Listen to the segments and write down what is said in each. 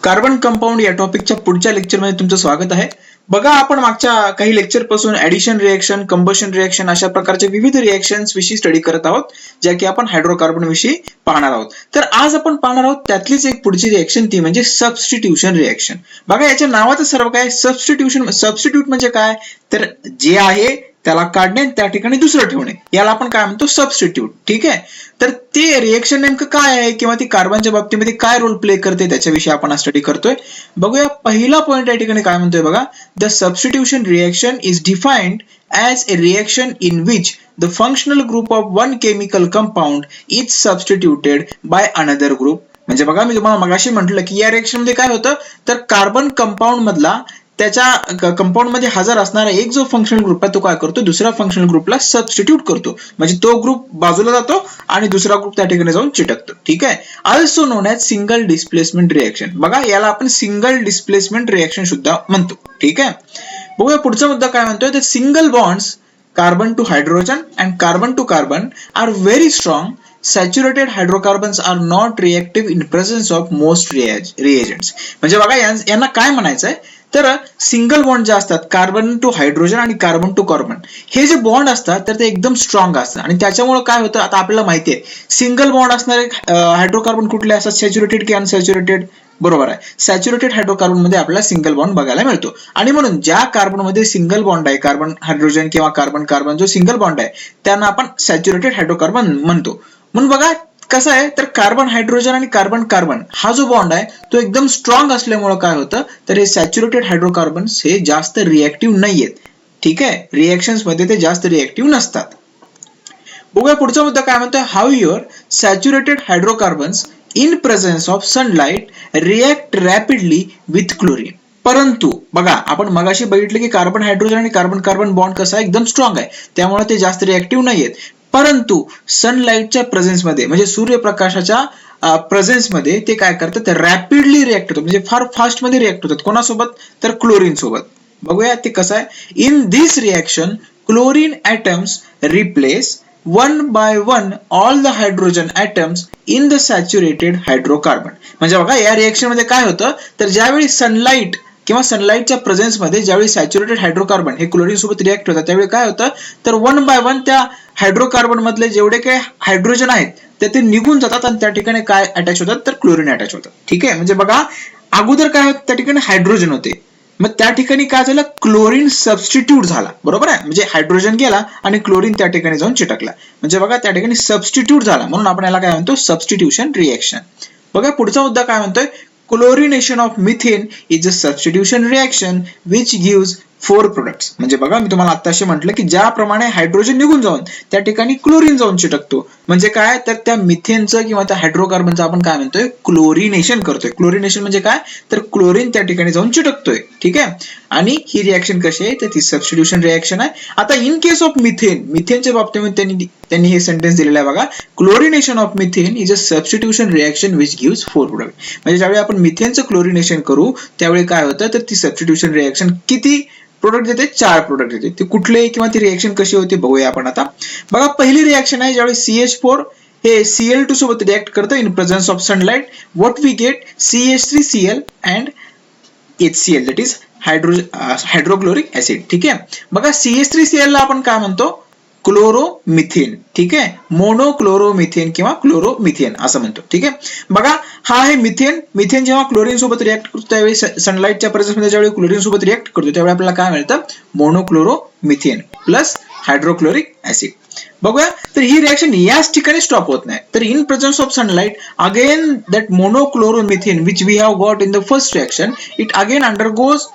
Carbon compound या टॉपिकच्या पुढच्या लेक्चरमध्ये तुमचं स्वागत आहे. बघा, आपण मागच्या काही लेक्चर पासून ऍडिशन रिएक्शन, कंबशन रिएक्शन अशा प्रकारचे विविध रिएक्शन्स विषयी स्टडी करत आहोत, ज्या की आपण हायड्रोकार्बन विषयी पाहणार आहोत. तर आज आपण पाहणार आहोत त्यातलीच एक पुढची रिएक्शन, ती म्हणजे सबस्टिट्यूशन रिएक्शन. बघा, याच्या नावाचं सर्व काय सबस्टिट्यूशन. सबस्टिट्यूट म्हणजे काय, तर जे आहे त्याला काढणे त्या ठिकाणी दुसरं ठेवणे, याला आपण काय म्हणतो, सबस्टिट्यूट. ठीक आहे. तर ते रिएक्शन नेमकं काय आहे किंवा ती कार्बनच्या बाबतीमध्ये काय रोल प्ले करते त्याच्याविषयी आपण स्टडी करतोय. बघूया, पहिला पॉइंट या ठिकाणी काय म्हणतोय बघा. The substitution reaction is defined as a reaction in which the functional group of one chemical compound is substituted by another group. म्हणजे बघा, मी तुम्हाला मगाशी म्हटलं की या रिएक्शन मध्ये काय होतं, तर कार्बन कंपाऊंड मधला त्याच्या कंपाऊंड मध्ये हजर असणारा एक जो फंक्शनल ग्रुप आहे तो काय करतो, दुसऱ्या फंक्शनल ग्रुपला सबस्टिट्यूट करतो. म्हणजे तो ग्रुप बाजूला जातो आणि दुसरा ग्रुप त्या ठिकाणी जाऊन चिटकतो. ठीक आहे. Also non as single displacement reaction. बघा, याला आपण सिंगल डिस्प्लेसमेंट रिएक्शन सुद्धा म्हणतो. ठीक आहे. बघूया पुढचा मुद्दा काय म्हणतोय, तर single bonds carbon to hydrogen and carbon to carbon are very strong. Saturated hydrocarbons are not reactive in presence of most reagents. म्हणजे बघा, यांना काय म्हणायचंय, तर सिंगल बॉन्ड जे असतात कार्बन टू हायड्रोजन आणि कार्बन टू कार्बन, हे जे बॉन्ड असतात तर ते एकदम स्ट्रॉंग असतात. आणि त्याच्यामुळे काय होतं, आता आपल्याला माहिती आहे सिंगल बॉन्ड असणारे हायड्रोकार्बन कुठले असतात, सॅच्युरेटेड की अनसॅच्युरेटेड. बरोबर आहे, सॅच्युरेटेड हायड्रोकार्बन मध्ये आपल्याला सिंगल बॉन्ड बघायला मिळतो. आणि म्हणून ज्या कार्बन मध्ये सिंगल बॉन्ड आहे, कार्बन हायड्रोजन किंवा कार्बन कार्बन जो सिंगल बॉन्ड आहे, त्यांना आपण सॅच्युरेटेड हायड्रोकार्बन म्हणतो. म्हणून बघा कसं आहे, तर कार्बन हायड्रोजन आणि कार्बन कार्बन हा जो बॉन्ड आहे तो एकदम स्ट्रॉंग असल्यामुळे काय होतं, तर हे सॅच्युरेटेड हायड्रोकार्बन्स हे जास्त रिएक्टिव्ह नाहीयेत. ठीक आहे. रिएक्शन्स मध्ये ते जास्त रिएक्टिव्ह नसतात. बघूया पुढचा मुद्दा काय म्हणतोय, how your saturated hydrocarbons in presence of sunlight react rapidly with chlorine. परंतु बघा, आपण मगाशी बघितलं की कार्बन हायड्रोजन आणि कार्बन कार्बन बॉन्ड कसा एकदम स्ट्रॉंग आहे, त्यामुळे ते जास्त रिएक्टिव्ह नाहीयेत. परंतु सनलाइटच्या प्रेझेन्स मध्ये, म्हणजे सूर्यप्रकाशाच्या प्रेझेन्स मध्ये ते काय करतात, रॅपिडली रिएक्ट होतात. म्हणजे फार फास्ट मध्ये रिएक्ट होतात. कोणासोबत, तर क्लोरीन सोबत. बघूया ते कसं आहे. In this reaction chlorine atoms replace one by one all the hydrogen atoms in the saturated hydrocarbon. म्हणजे बघा, या रिएक्शन मध्ये काय होतं, तर ज्यावेळी सनलाइट किंवा सनलाइटच्या प्रेझेन्स मध्ये ज्यावेळी सॅच्युरेटेड हायड्रोकार्बन हे क्लोरीन सोबत रिएक्ट होतात, त्यावेळी काय होतं, तर वन बाय वन त्या हायड्रोकार्बन मधले जेवढे काही हायड्रोजन आहेत ते निघून जातात आणि त्या ठिकाणी काय अटॅच होतात, तर क्लोरीन अटॅच होतात. ठीक आहे. म्हणजे बघा, अगोदर काय होतं, त्या ठिकाणी हायड्रोजन होते, मग त्या ठिकाणी काय झालं, क्लोरीन सबस्टिट्यूट झाला. बरोबर आहे. म्हणजे हायड्रोजन गेला आणि क्लोरीन त्या ठिकाणी जाऊन चिटकला. म्हणजे बघा, त्या ठिकाणी सबस्टिट्यूट झाला, म्हणून आपण याला काय म्हणतो, सबस्टिट्यूशन रिएक्शन. बघा पुढचा मुद्दा काय म्हणतोय, chlorination of methane is a substitution reaction which gives 4 products. म्हणजे बघा, मी तुम्हाला आता असे म्हटलं की ज्याप्रमाणे हायड्रोजन निघून जाऊन त्या ठिकाणी क्लोरीन जाऊन चिटकतो, म्हणजे काय, तर त्या मिथेनचं किंवा त्या हायड्रोकार्बनचं आपण काय म्हणतोय, क्लोरिनेशन करतोय. क्लोरिनेशन म्हणजे काय, तर क्लोरीन त्या ठिकाणी जाऊन चिटकतोय. ठीक आहे. आणि ही रिएक्शन कशी आहे, तर ती सबस्टिट्यूशन रिएक्शन आहे. आता इन केस ऑफ मिथेन, मिथेनच्या बाबतीमध्ये त्यांनी हे सेंटेन्स दिलेलं आहे बघा, chlorination of methane is a substitution reaction which gives 4 product. म्हणजे ज्यावेळी आपण मिथेनचं क्लोरिनेशन करू त्यावेळी काय होतं, तर ती सबस्टिट्यूशन रिएक्शन किती प्रोडक्ट देते, 4 प्रोडक्ट देते. ते कुठले किंवा ती रिएक्शन कशी होती बघूया आपण आता. बघा, पहिली रिएक्शन आहे ज्यावेळी CH4 हे Cl2 सोबत रिएक्ट करतं in presence of sunlight. What we get, CH3Cl and HCl, that is hydrochloric acid. ठीक आहे. बघा, CH3Cl ला आपण काय म्हणतो, क्लोरोमिथेन. ठीक आहे. मोनोक्लोरोमिथेन किंवा क्लोरोमिथेन असं म्हणतो. ठीक आहे. बघा, हा आहे मिथेन. मिथेन जेव्हा क्लोरीन सोबत रिएक्ट करतो त्यावेळी सनलाइटच्या प्रेझेन्स मध्ये ज्यावेळी क्लोरीन सोबत रिएक्ट करतो त्यावेळी आपल्याला काय मिळतं, मोनोक्लोरोमिथेन प्लस हायड्रोक्लोरिक ऍसिड. बघूया, तर ही रिएक्शन याच ठिकाणी स्टॉप होत नाही. तर in presence of sunlight again that monochloromethane which we have got in the first reaction, it again undergoes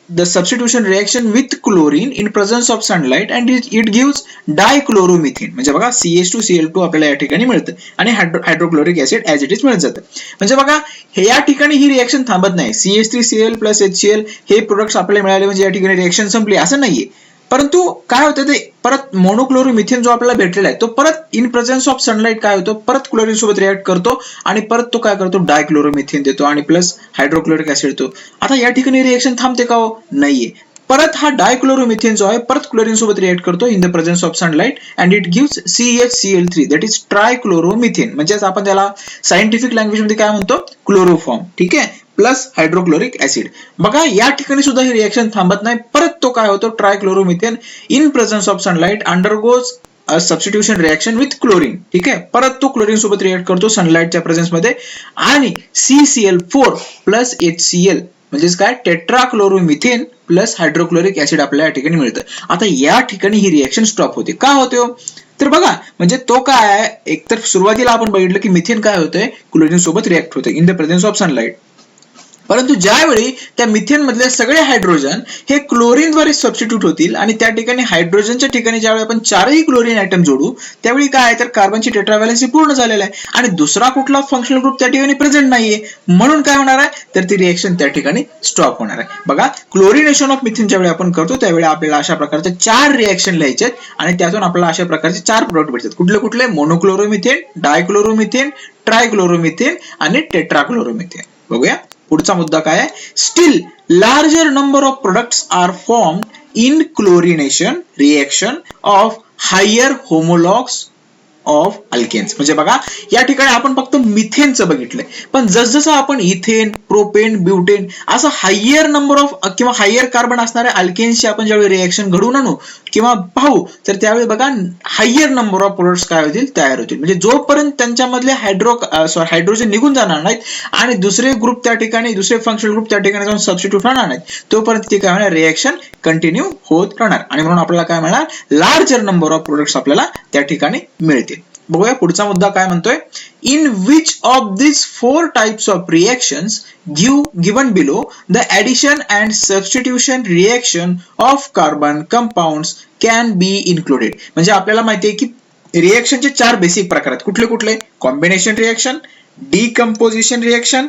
the substitution reaction with chlorine in presence of sunlight and it gives dichloromethane. म्हणजे बघा, CH2Cl2 आपल्याला या ठिकाणी मिळतं आणि hydrochloric acid as it is मिळत जातं. म्हणजे बघा, हे या ठिकाणी ही रिएक्शन थांबत नाही. CH3Cl प्लस HCl हे प्रोडक्ट्स आपल्याला मिळाले म्हणजे या ठिकाणी रिएक्शन संपली असं नाहीये. परंतु काय होतं, ते परत मोनोक्लोरोमिथेन जो आपल्याला भेटलेला आहे तो परत इन प्रेझेन्स ऑफ सनलाइट काय होतो, परत क्लोरीन सोबत रिएक्ट करतो आणि परत तो काय करतो, डायक्लोरोमिथेन देतो आणि प्लस हायड्रोक्लोरिक ऍसिड देतो. आता या ठिकाणी रिएक्शन थांबते का हो, नाहीये. परत हा डायक्लोरोमिथेन जो आहे परत क्लोरीन सोबत रिएक्ट करतो in the presence of sunlight and it gives CHCl3 that is trichloromethane. म्हणजेच आपण त्याला सायंटिफिक लँग्वेज मध्ये काय म्हणतो, क्लोरोफॉर्म. ठीक आहे. Plus hydrochloric acid. बघा या ठिकाणी सुद्धा ही रिएक्शन थांबत नाही, परत तो काय होतो, trichloromethane in presence of sunlight undergoes substitution reaction with chlorine. ठीक आहे, परत तो क्लोरीन सोबत रिएक्ट करतो सनलाइटच्या प्रेझेन्स मध्ये आणि CCl4 प्लस HCl म्हणजेच काय, टेट्राक्लोरोमिथेन प्लस हायड्रोक्लोरिक ऍसिड आपल्याला या ठिकाणी मिळतं. आता या ठिकाणी ही रिएक्शन स्टॉप होते. का होते हो, तर बघा म्हणजे तो काय आहे, एकतर सुरुवातीला आपण बघितलं की मिथेन काय होतंय, क्लोरीन सोबत रिएक्ट होते in the presence of sunlight. परंतु ज्यावेळी त्या मिथेन मधले सगळे हायड्रोजन हे क्लोरीनद्वारे सबस्टिट्यूट होतील आणि त्या ठिकाणी हायड्रोजनच्या ठिकाणी ज्यावेळी आपण चारही क्लोरीन आयटम जोडू त्यावेळी काय आहे, तर कार्बनची टेट्राव्हॅलन्सी पूर्ण झालेला आहे आणि दुसरा कुठला फंक्शनल ग्रुप त्या ठिकाणी प्रेझेंट नाहीये. म्हणून काय होणार आहे, तर ती रिएक्शन त्या ठिकाणी स्टॉप होणार आहे. बघा क्लोरिनेशन ऑफ मिथेन ज्यावेळी आपण करतो त्यावेळी आपल्याला अशा प्रकारचे 4 रिएक्शन लिहायचे आणि त्यातून आपल्याला अशा प्रकारचे 4 प्रोडक्ट भेटतात. कुठले कुठले, मोनोक्लोरोमिथेन, डायक्लोरोमिथेन, ट्रायक्लोरोमिथेन आणि टेट्राक्लोरोमिथेन. बघूया पुढचा मुद्दा काय आहे, still larger number of products are formed in chlorination reaction of higher homologues of alkanes. म्हणजे बघा या ठिकाणी आपण फक्त मिथेनचं बघितलंय, पण जसजसं आपण इथेन, प्रोपेन, ब्युटेन असं हायर नंबर ऑफ किंवा हायर कार्बन असणाऱ्या अल्केन्सची आपण ज्यावेळी रिएक्शन घडवून आणू किंवा पाहू तर त्यावेळी बघा हायर नंबर ऑफ प्रोडक्ट्स काय होतील, तयार होतील. म्हणजे जोपर्यंत त्यांच्यामधले हायड्रोजन निघून जाणार नाहीत आणि दुसरे ग्रुप त्या ठिकाणी, दुसरे फंक्शनल ग्रुप त्या ठिकाणी जाऊन सबस्टिट्यूट होणार नाहीत तोपर्यंत ते काय होणार, रिएक्शन कंटिन्यू होत राहणार आणि म्हणून आपल्याला काय मिळणार, लार्जर नंबर ऑफ प्रोडक्ट्स आपल्याला त्या ठिकाणी मिळतील. बघूया पुढचा मुद्दा काय म्हणतोय, in which of this 4 types of reactions given below the addition and substitution reaction of carbon compounds can be included. म्हणजे आपल्याला माहिती आहे की रिएक्शनचे 4 बेसिक प्रकार आहेत. कुठले कुठले, कॉम्बिनेशन रिएक्शन, डिकम्पोजिशन रिएक्शन,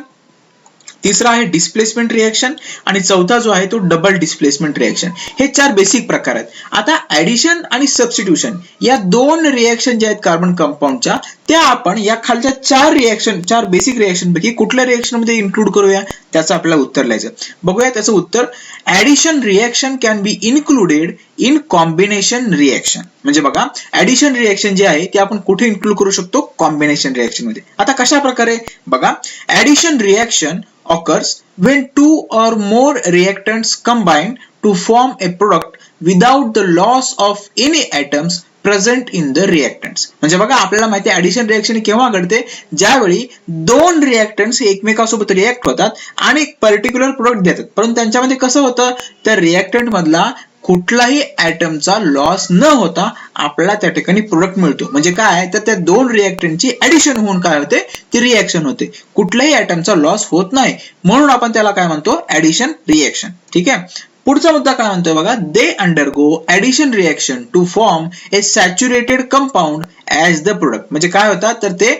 तिसरा आहे डिस्प्लेसमेंट रिएक्शन आणि चौथा जो आहे तो डबल डिस्प्लेसमेंट रिएक्शन. हे 4 बेसिक प्रकार आहेत. आता ऍडिशन आणि सबस्टिट्यूशन या 2 रिएक्शन ज्या आहेत कार्बन कंपाऊंडच्या त्या आपण या खालच्या 4 बेसिक रिएक्शन पैकी कुठल्या रिएक्शन मध्ये इन्क्लूड करूया त्याचं आपल्याला उत्तर लिहायचं. बघूया त्याचं उत्तर, addition reaction can be included in combination reaction. म्हणजे बघा ऍडिशन रिएक्शन जे आहे ते आपण कुठे इन्क्लूड करू शकतो, कॉम्बिनेशन रिएक्शन मध्ये. आता कशा प्रकारे, बघा addition reaction occurs when 2 or more reactants combine to form a product without the loss of any atoms present in the reactants. म्हणजे बघा आपल्याला माहिती आहे ऍडिशन रिएक्शन केव्हा घडते, ज्यावेळी 2 रिएक्टंट्स एकमेकांसोबत रिएक्ट होतात आणि एक पर्टिक्युलर प्रोडक्ट देतात, परंतु त्यांच्यामध्ये कसं होतं, त्या रिएक्टंट मधला कुठलाही ऍटमचा लॉस न होता आपल्याला त्या ठिकाणी प्रोडक्ट मिळतो. म्हणजे काय, तर त्या 2 रिएक्टंटची ऍडिशन होऊन काय होते, ती रिएक्शन होते, कुठल्याही ऍटमचा लॉस होत नाही, म्हणून आपण त्याला काय म्हणतो, ऍडिशन रिएक्शन. ठीक आहे, पुढचा मुद्दा काय म्हणतोय बघा, they undergo addition reaction to form a saturated compound as the product. म्हणजे काय होतात, तर ते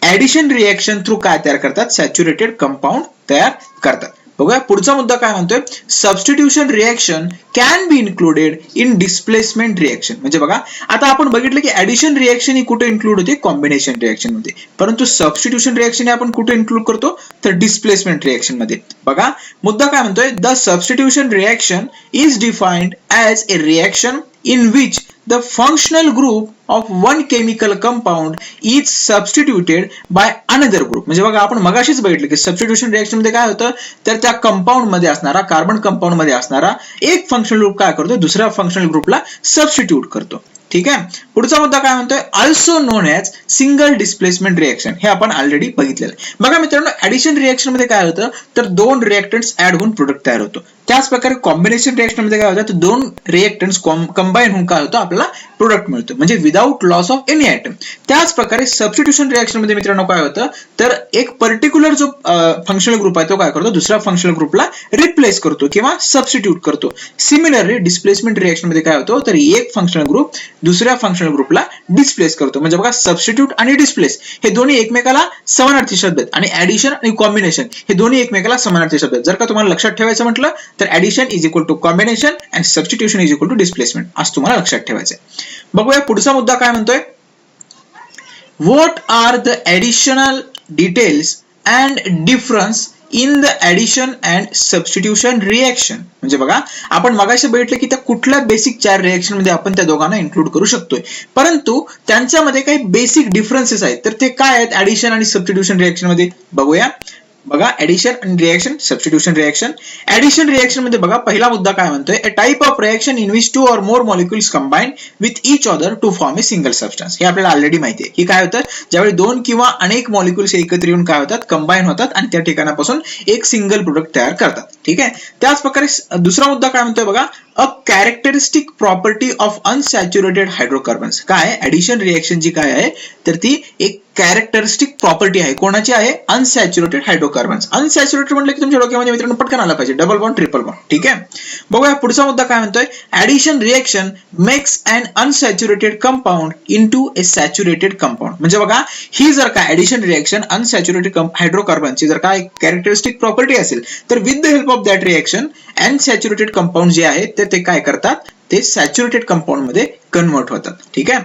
ऍडिशन रिएक्शन थ्रू काय तयार करतात, सॅच्युरेटेड कंपाऊंड तयार करतात. बघूया पुढचा मुद्दा काय म्हणतोय, substitution reaction can be included in displacement reaction. म्हणजे बघा आता आपण बघितलं की ऍडिशन रिएक्शन ही कुठे इन्क्लूड होते, कॉम्बिनेशन रिएक्शन मध्ये, परंतु सबस्टिट्यूशन रिएक्शन आपण कुठे इन्क्लूड करतो, तर डिस्प्लेसमेंट रिएक्शन मध्ये. बघा मुद्दा काय म्हणतोय, the substitution reaction is defined as a reaction in which the functional group of one chemical compound is substituted by another group. म्हणजे बघा आपण मगाशीच बघितलं की सबस्टिट्यूशन रिएक्शन मध्ये काय होतं, तर त्या कंपाऊंड मध्ये असणारा, कार्बन कंपाऊंड मध्ये असणारा एक फंक्शनल ग्रुप काय करतो, दुसऱ्या फंक्शनल ग्रुपला सबस्टिट्यूट करतो. ठीक आहे, पुढचा मुद्दा काय म्हणतोय, also non as single displacement reaction. हे आपण ऑलरेडी बघितलेलं आहे. बघा मित्रांनो ऍडिशन रिएक्शन मध्ये काय होतं, तर 2 रिएक्टंट्स ऍड होऊन प्रोडक्ट तयार होतो. त्याच प्रकारे कॉम्बिनेशन रिएक्शन मध्ये काय होतं, तर 2 रिएक्टंट्स कंबाईन होऊन काय होतं, आपल्याला प्रोडक्ट मिळतो, म्हणजे without loss of any item. त्याच प्रकारे सबस्टिट्यूशन रिएक्शन मध्ये मित्रांनो काय होतं, तर एक पर्टिक्युलर जो फंक्शनल ग्रुप आहे तो काय करतो, दुसऱ्या फंक्शनल ग्रुपला रिप्लेस करतो किंवा सबस्टिट्यूट करतो. सिमिलरली डिस्प्लेसमेंट रिएक्शन मध्ये काय होतं, तर एक फंक्शनल ग्रुप दुसऱ्या फंक्शनल ग्रुपला डिस्प्लेस करतो. म्हणजे बघा सबस्टिट्यूट आणि डिस्प्लेस हे दोन्ही एकमेकाला समानार्थी शब्द आहेत आणि ऍडिशन आणि कॉम्बिनेशन हे दोन्ही एकमेकाला समानार्थी शब्द आहेत. जर का तुम्हाला लक्षात ठेवायचं म्हटलं तर addition is equal to combination and substitution is equal to displacement, असं तुम्हाला लक्षात ठेवायचं आहे. बघूया पुढचा मुद्दा काय म्हणतोय, what are the additional details and difference in the addition and substitution reaction. म्हणजे बघा आपण मगाशी बघितलं की त्या कुठल्या बेसिक 4 रिएक्शन मध्ये आपण त्या दोघांना इन्क्लूड करू शकतोय, परंतु त्यांच्यामध्ये काही बेसिक डिफरन्सेस आहेत. तर ते काय आहेत ऍडिशन आणि सबस्टिट्यूशन रिएक्शन मध्ये, बघूया. बघा ऍडिशन आणि reaction, substitution reaction. Addition reaction मध्ये बघा पहिला मुद्दा काय म्हणतोय, a type of reaction in which 2 or more molecules combine with each other to form a single substance. हे आपल्याला ऑलरेडी माहिती आहे की काय होतं, ज्यावेळी दोन किंवा अनेक मॉलिक्युल्स एकत्र येऊन काय होतात, कंबाईन होतात आणि त्या ठिकाणापासून एक सिंगल प्रोडक्ट तयार करतात. ठीक आहे. त्याच प्रकारे दुसरा मुद्दा काय म्हणतोय बघा, a characteristic property of unsaturated hydrocarbons. काय ऍडिशन रिएक्शन जी काय आहे तर ती एक कॅरेक्टरिस्टिक प्रॉपर्टी आहे. कोणाची आहे, अनसॅच्युरेटेड हायड्रोकार्बन्स. अनसॅच्युरेटेड म्हटलं की तुमच्या डोक्यामध्ये मित्रांनो पटकन आला पाहिजे डबल बॉन्ड, ट्रिपल बॉन्ड. ठीक आहे. बघूया पुढचा मुद्दा काय म्हणतोय, ऍडिशन रिएक्शन मेक्स अन अनसॅच्युरेटेड कंपाऊंड इनटू ए सॅच्युरेटेड कंपाऊंड. म्हणजे बघा ही जर का ऍडिशन रिएक्शन अनसॅच्युरेटेड हायड्रोकार्बनची जर का एक कॅरेक्टरिस्टिक प्रॉपर्टी असेल तर with the help of that reaction unsaturated compound जे आहे ते काय करतात, ते सॅच्युरेटेड कंपाऊंड मध्ये कन्वर्ट होतात. ठीक आहे.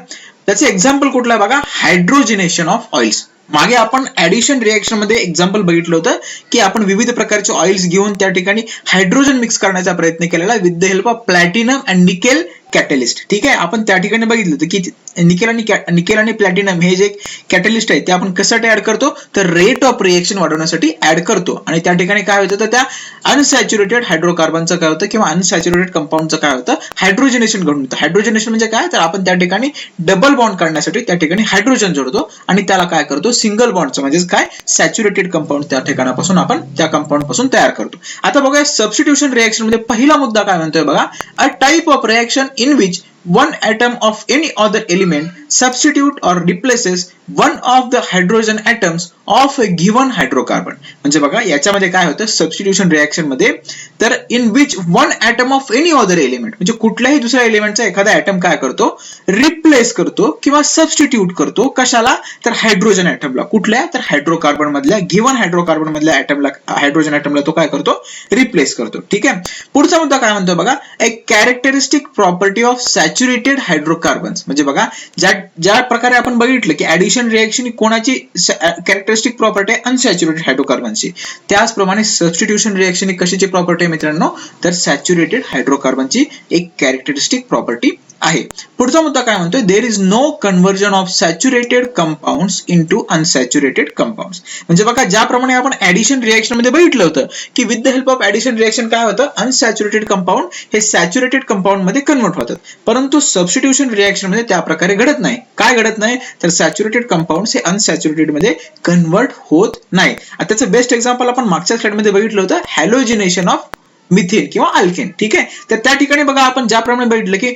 त्याचे एक्झाम्पल कुठलं आहे बघा, हायड्रोजिनेशन ऑफ ऑइल्स. मागे आपण ऍडिशन रिएक्शन मध्ये एक्झाम्पल बघितलं होतं की आपण विविध प्रकारचे ऑइल्स घेऊन त्या ठिकाणी हायड्रोजन मिक्स करण्याचा प्रयत्न केलेला with the help of platinum and nickel catalyst. ठीक आहे. आपण त्या ठिकाणी बघितलं होतं की निकेल आणि प्लॅटिनम हे जे कॅटलिस्ट आहे ते आपण कशासाठी ऍड करतो, तर रेट ऑफ रिएक्शन वाढवण्यासाठी ऍड करतो. आणि त्या ठिकाणी काय होतं, तर त्या अनसॅच्युरेटेड हायड्रोकार्बनचं काय होतं किंवा अनसॅच्युरेटेड कंपाऊंडचं काय होतं, हायड्रोजनेशन घडून येतं. हायड्रोजनेशन म्हणजे काय, तर आपण त्या ठिकाणी डबल बॉन्ड करण्यासाठी त्या ठिकाणी हायड्रोजन जोडतो आणि त्याला काय करतो, सिंगल बॉन्डचं म्हणजे काय, सॅच्युरेटेड कंपाऊंड त्या ठिकाणापासून आपण त्या कंपाऊंड पासून तयार करतो. आता बघा सबस्टिट्यूशन रिएक्शन मध्ये पहिला मुद्दा काय म्हणतोय बघा, a type of reaction in which one atom of any other element substitute or replaces one of the hydrogen atoms of a given hydrocarbon. म्हणजे बघा याच्यामध्ये काय होतं सबस्टिट्यूशन रिएक्शन मध्ये, तर in which one atom of any other element म्हणजे कुठल्याही दुसऱ्या एलिमेंटचा एखादा ॲटम काय करतो, रिप्लेस करतो किंवा सबस्टिट्यूट करतो. कशाला, तर हायड्रोजन ॲटमला. कुठल्या, तर हायड्रोकार्बन मधल्या गिवन हायड्रोकार्बन मधल्या ॲटमला, हायड्रोजन ॲटमला तो काय करतो, रिप्लेस करतो. ठीक आहे. पुढचा मुद्दा काय म्हणतो बघा, a characteristic property of saturated hydrocarbons. म्हणजे बघा ज्या प्रकारे आपण बघितलं की ऍडिशन रिएक्शन ही कोणाची कॅरेक्टरिस्टिक प्रॉपर्टी आहे, अनसॅच्युरेटेड हायड्रोकार्बनची, त्याचप्रमाणे सबस्टिट्यूशन रिएक्शन ही कशाची प्रॉपर्टी आहे मित्रांनो, तर सॅच्युरेटेड हायड्रोकार्बनची एक कॅरेक्टरिस्टिक प्रॉपर्टी आहे. पुढचा मुद्दा काय म्हणतोय, there is no conversion of saturated compounds into unsaturated compounds. म्हणजे बघा ज्याप्रमाणे आपण ऍडिशन रिएक्शन मध्ये बघितलं होतं की with the help of addition reaction काय होतं, अनसॅच्युरेटेड कंपाऊंड हे सॅच्युरेटेड कंपाऊंड मध्ये कन्वर्ट होतात. परंतु सबस्टिट्यूशन रिएक्शन मध्ये त्या प्रकारे घडत नाही. काय घडत नाही, तर सॅच्युरेटेड कंपाऊंड्स हे अनसॅच्युरेटेड मध्ये कन्वर्ट होत नाही. आता त्याचं बेस्ट एक्झाम्पल आपण मागच्या स्लाइड मध्ये बघितलं होतं, हॅलोजिनेशन ऑफ मिथेन किंवा अल्केन. ठीक आहे. तर त्या ठिकाणी बघा आपण ज्याप्रमाणे बघितलं की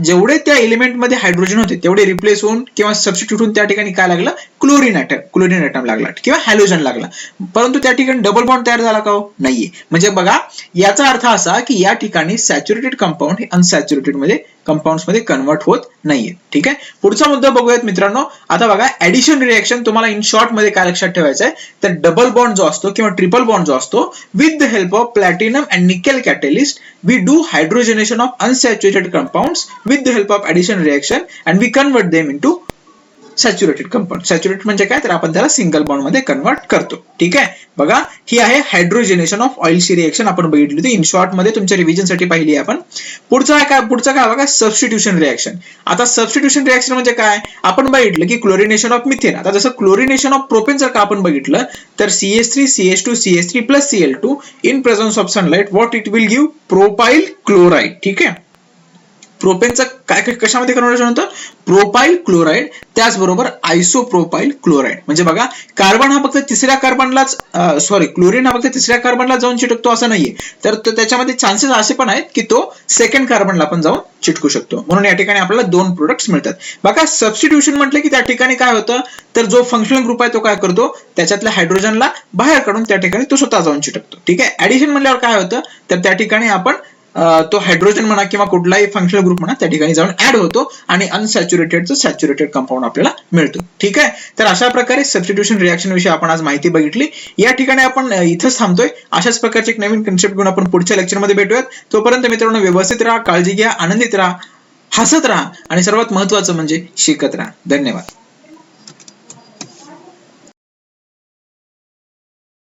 जेवढे त्या एलिमेंट मध्ये हायड्रोजन होते तेवढे रिप्लेस होऊन किंवा सबस्टिट्यूट होऊन त्या ठिकाणी काय लागलं, क्लोरीन ॲटम लागला किंवा हॅलोजन लागला. परंतु त्या ठिकाणी डबल बॉन्ड तयार झाला का, नाहीये. म्हणजे बघा याचा अर्थ असा की या ठिकाणी सॅच्युरेटेड कंपाऊंड हे अनसॅच्युरेटेड मध्ये कंपाऊंड्स मध्ये कन्वर्ट होत नाहीये. ठीक आहे. पुढचा मुद्दा बघूयात मित्रांनो. आता बघा ऍडिशन रिएक्शन तुम्हाला इन शॉर्ट मध्ये काय लक्षात ठेवायचं आहे, तर डबल बॉन्ड जो असतो किंवा ट्रिपल बॉन्ड जो असतो, with the help of platinum and nickel catalyst we do hydrogenation of unsaturated compounds with the help of addition reaction and we convert them into saturated compound. Saturated म्हणजे काय, तर आपण त्याला सिंगल बॉन्ड मध्ये convert करतो. ठीक आहे. बघा ही आहे हायड्रोजनेशन ऑफ ऑइलची रिएक्शन आपण बघितली होती, इन शॉर्ट मध्ये तुमच्या रिव्हिजन साठी पाहिली आपण. पुढचा काय बघा, सबस्टिट्यूशन रिएक्शन. आता सबस्टिट्यूशन रिएक्शन म्हणजे काय, आपण बघितलं की क्लोरिनेशन ऑफ मिथेन. आता जसं क्लोरिनेशन ऑफ प्रोपेन जर का आपण बघितलं तर CH3 CH2 CH3 plus Cl2 in presence of sunlight what it will give, propyl chloride. ठीक आहे. प्रोपेनचं काय कशामध्ये कन्व्हर्जन होतं, प्रोपाइल क्लोराइड, त्याचबरोबर आयसोप्रोपाइल क्लोराइड. म्हणजे बघा कार्बन हा फक्त तिसऱ्या कार्बनलाच क्लोरीन हा फक्त तिसऱ्या कार्बनला जाऊन चिटकतो असं नाहीये, तर त्याच्यामध्ये चान्सेस असे पण आहेत की तो सेकंड कार्बनला पण जाऊन चिटकू शकतो. म्हणून या ठिकाणी आपल्याला दोन प्रोडक्ट्स मिळतात. बघा सबस्टिट्यूशन म्हटलं की त्या ठिकाणी काय होतं, तर जो फंक्शनल ग्रुप आहे तो काय करतो, त्याच्यातल्या हायड्रोजनला बाहेर काढून त्या ठिकाणी तो स्वतः जाऊन चिटकतो. ठीक आहे. ऍडिशन म्हणल्यावर काय होतं, तर त्या ठिकाणी आपण तो हायड्रोजन म्हणा किंवा कुठलाही फंक्शनल ग्रुप म्हणा त्या ठिकाणी जाऊन ऍड होतो आणि अनसॅच्युरेटेडचं सॅच्युरेटेड कंपाऊंड आपल्याला मिळतो. ठीक आहे. तर अशा प्रकारे सबस्टिट्यूशन रिएक्शन विषयी आपण आज माहिती बघितली. या ठिकाणी आपण इथंच थांबतोय. अशाच प्रकारचे एक नवीन कन्सेप्ट घेऊन आपण पुढच्या लेक्चरमध्ये भेटूयात. तोपर्यंत मित्रांनो व्यवस्थित राहा, काळजी घ्या, आनंदित राहा, हसत राहा आणि सर्वात महत्त्वाचं म्हणजे शिकत राहा. धन्यवाद.